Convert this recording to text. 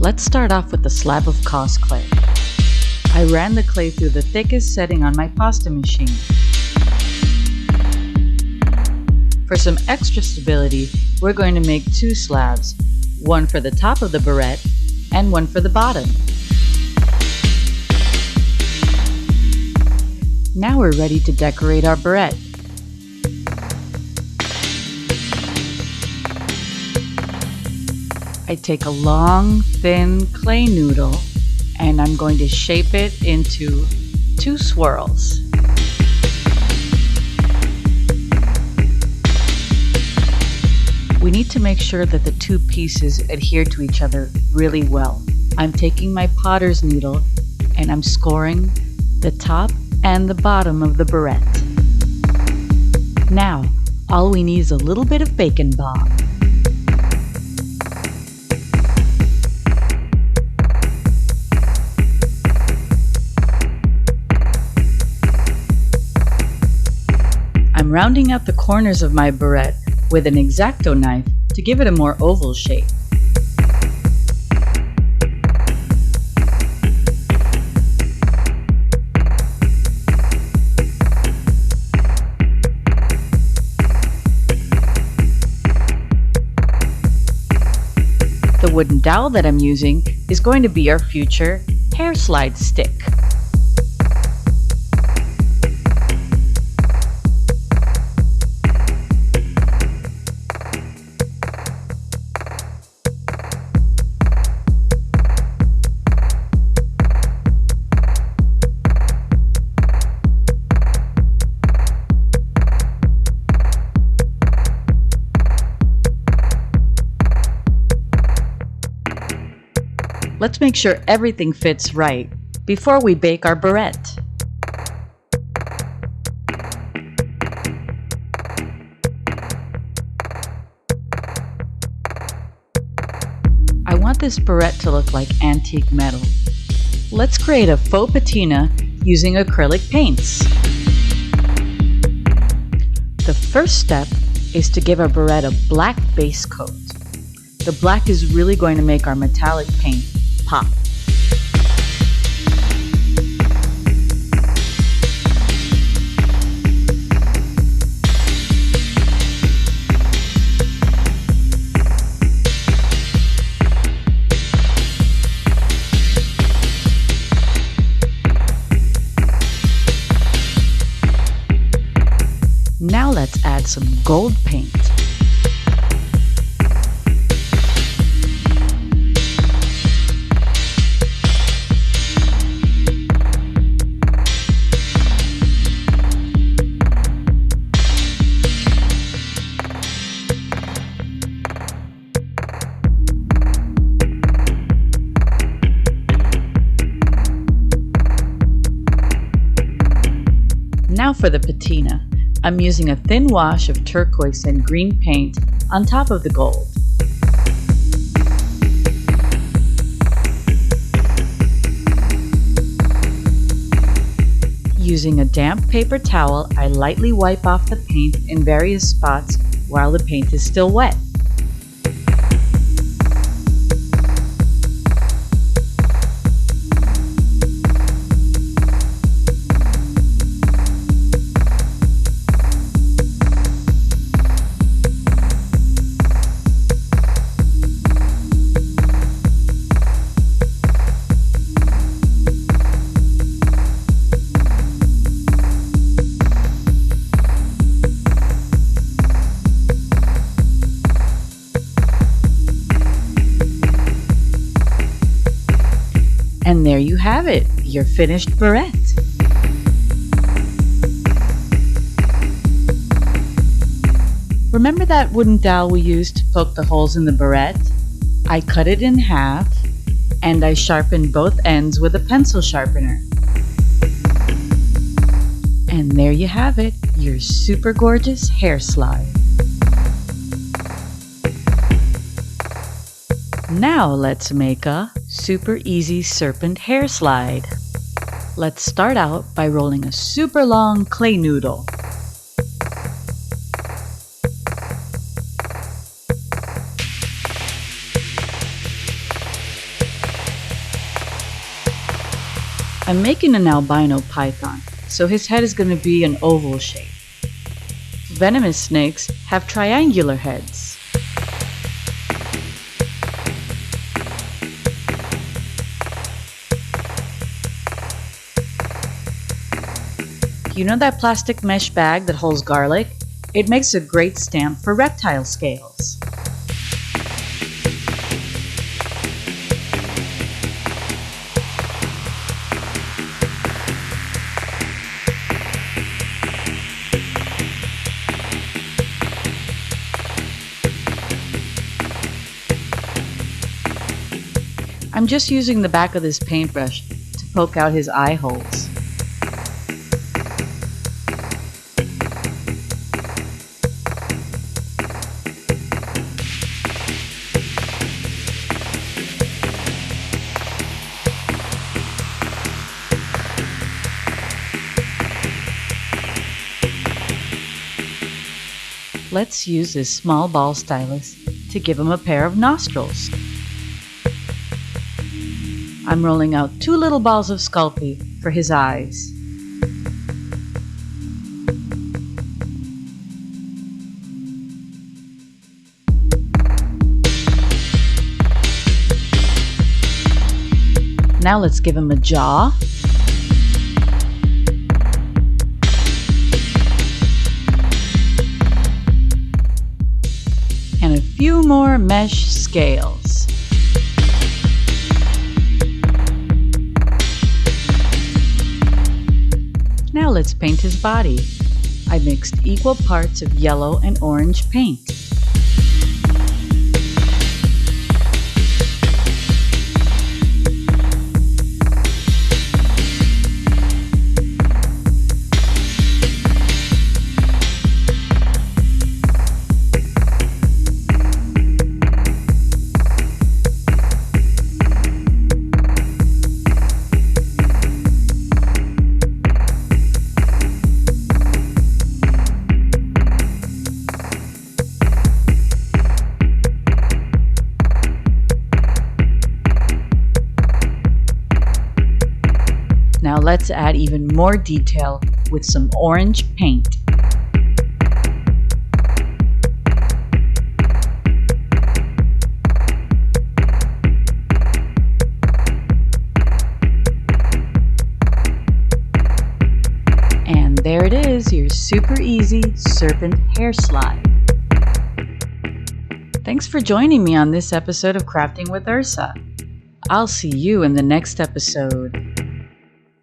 Let's start off with a slab of Cosclay. I ran the clay through the thickest setting on my pasta machine. For some extra stability, we're going to make two slabs, one for the top of the barrette and one for the bottom. Now we're ready to decorate our barrette. I take a long, thin clay noodle and I'm going to shape it into two swirls. We need to make sure that the two pieces adhere to each other really well. I'm taking my potter's needle and I'm scoring the top and the bottom of the barrette. Now, all we need is a little bit of bacon balm. I'm rounding out the corners of my barrette with an X-Acto knife to give it a more oval shape. The wooden dowel that I'm using is going to be our future hair slide stick. Let's make sure everything fits right before we bake our barrette. I want this barrette to look like antique metal. Let's create a faux patina using acrylic paints. The first step is to give our barrette a black base coat. The black is really going to make our metallic paint pop. Now let's add some gold paint. Now for the patina. I'm using a thin wash of turquoise and green paint on top of the gold. Using a damp paper towel, I lightly wipe off the paint in various spots while the paint is still wet. And there you have it, your finished barrette. Remember that wooden dowel we used to poke the holes in the barrette? I cut it in half and I sharpened both ends with a pencil sharpener. And there you have it, your super gorgeous hair slide. Now let's make a super easy serpent hair slide. Let's start out by rolling a super long clay noodle. I'm making an albino python, so his head is going to be an oval shape. Venomous snakes have triangular heads. You know that plastic mesh bag that holds garlic? It makes a great stamp for reptile scales. I'm just using the back of this paintbrush to poke out his eye holes. Let's use this small ball stylus to give him a pair of nostrils. I'm rolling out 2 little balls of Sculpting for his eyes. Now let's give him a jaw. And a few more mesh scales. Now let's paint his body. I mixed equal parts of yellow and orange paint. Now let's add even more detail with some orange paint. And there it is, your super easy serpent hair slide. Thanks for joining me on this episode of Crafting with Ursa. I'll see you in the next episode.